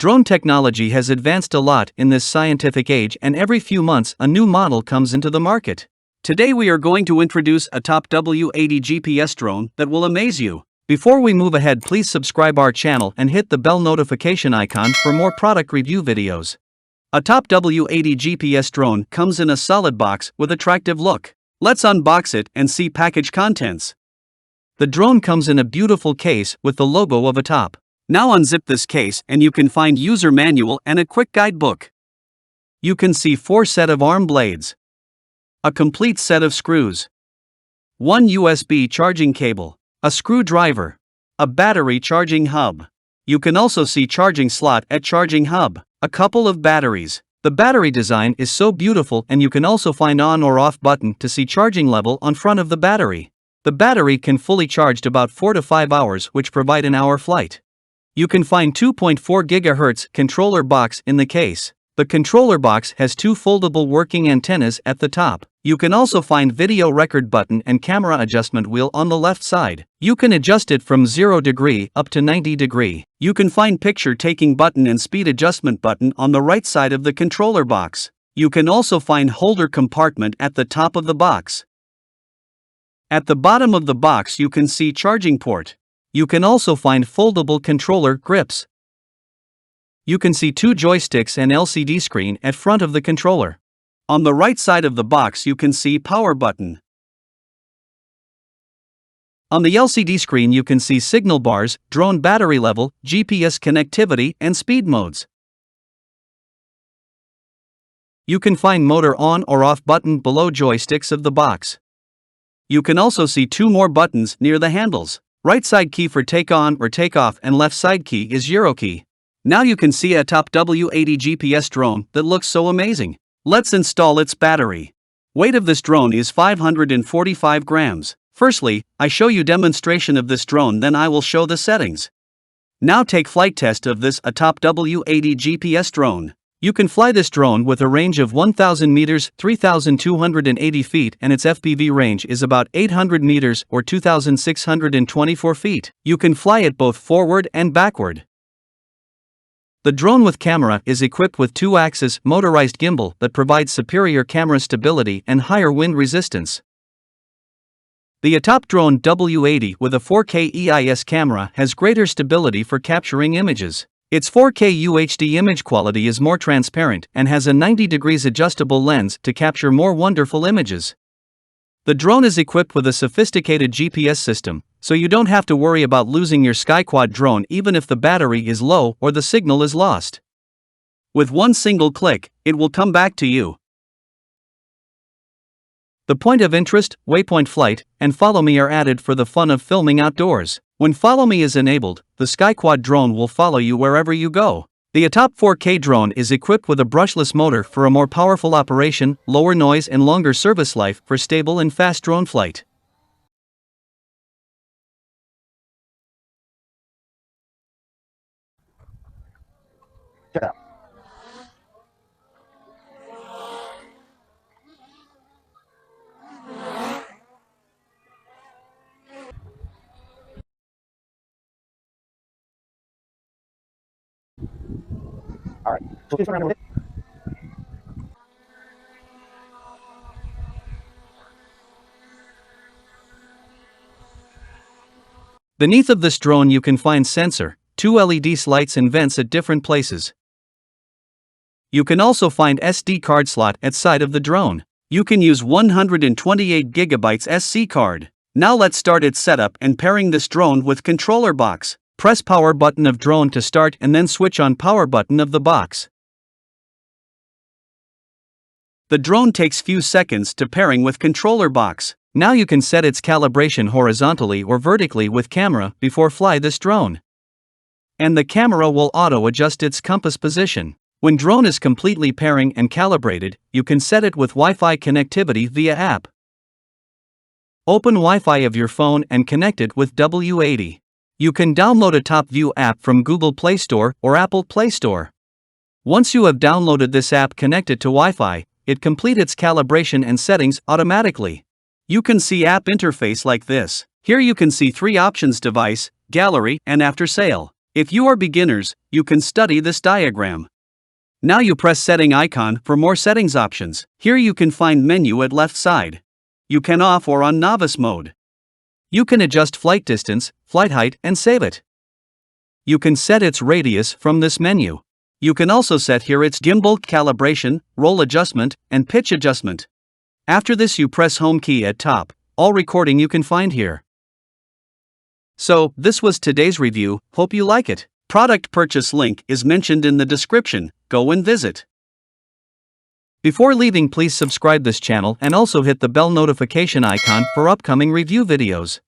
Drone technology has advanced a lot in this scientific age, and every few months a new model comes into the market. Today we are going to introduce a ATTOP W80 GPS drone that will amaze you. Before we move ahead, please subscribe our channel and hit the bell notification icon for more product review videos. A ATTOP W80 GPS drone comes in a solid box with attractive look. Let's unbox it and see package contents. The drone comes in a beautiful case with the logo of ATTOP. Now unzip this case and you can find user manual and a quick guidebook. You can see 4 set of arm blades, a complete set of screws, 1 USB charging cable, a screwdriver, a battery charging hub. You can also see charging slot at charging hub, a couple of batteries. The battery design is so beautiful, and you can also find on or off button to see charging level on front of the battery. The battery can fully charged about 4 to 5 hours, which provide an hour flight. You can find 2.4 GHz controller box in the case. The controller box has 2 foldable working antennas at the top. You can also find video record button and camera adjustment wheel on the left side. You can adjust it from 0 degree up to 90 degree. You can find picture taking button and speed adjustment button on the right side of the controller box. You can also find holder compartment at the top of the box. At the bottom of the box you can see charging port. You can also find foldable controller grips. You can see 2 joysticks and LCD screen at front of the controller. On the right side of the box you can see power button. On the LCD screen you can see signal bars, drone battery level, GPS connectivity and speed modes. You can find motor on or off button below joysticks of the box. You can also see 2 more buttons near the handles. Right side key for take on or take off and left side key is Euro key. Now you can see a ATTOP W80 GPS drone that looks so amazing. Let's install its battery. Weight of this drone is 545 grams. Firstly, I show you demonstration of this drone, then I will show the settings. Now take flight test of this ATTOP W80 GPS drone. You can fly this drone with a range of 1,000 meters, 3,280 feet, and its FPV range is about 800 meters or 2,624 feet. You can fly it both forward and backward. The drone with camera is equipped with 2-axis motorized gimbal that provides superior camera stability and higher wind resistance. The ATTOP Drone W80 with a 4K EIS camera has greater stability for capturing images. Its 4K UHD image quality is more transparent and has a 90 degrees adjustable lens to capture more wonderful images. The drone is equipped with a sophisticated GPS system, so you don't have to worry about losing your SkyQuad drone even if the battery is low or the signal is lost. With one single click, it will come back to you. The point of interest, waypoint flight, and follow me are added for the fun of filming outdoors. When follow me is enabled, the SkyQuad drone will follow you wherever you go. The ATTOP 4K drone is equipped with a brushless motor for a more powerful operation, lower noise and longer service life for stable and fast drone flight. Shut up. All right, so please turn around a little bit. Beneath of this drone you can find sensor, 2 LED lights and vents at different places. You can also find SD card slot at side of the drone. You can use 128 GB SC card. Now let's start its setup and pairing this drone with controller box. Press power button of drone to start and then switch on power button of the box. The drone takes few seconds to pairing with controller box. Now you can set its calibration horizontally or vertically with camera before fly this drone. And the camera will auto adjust its compass position. When drone is completely pairing and calibrated, you can set it with Wi-Fi connectivity via app. Open Wi-Fi of your phone and connect it with W80. You can download a ATTOP View app from Google Play Store or Apple Play Store. Once you have downloaded this app, connect it to Wi-Fi, it completes its calibration and settings automatically. You can see app interface like this. Here you can see 3 options: device, gallery, and after sale. If you are beginners, you can study this diagram. Now you press setting icon for more settings options. Here you can find menu at left side. You can off or on novice mode. You can adjust flight distance, flight height and save it. You can set its radius from this menu. You can also set here its gimbal calibration, roll adjustment, and pitch adjustment. After this you press home key at top. All recording you can find here. So, this was today's review, hope you like it. Product purchase link is mentioned in the description, go and visit. Before leaving, please subscribe this channel and also hit the bell notification icon for upcoming review videos.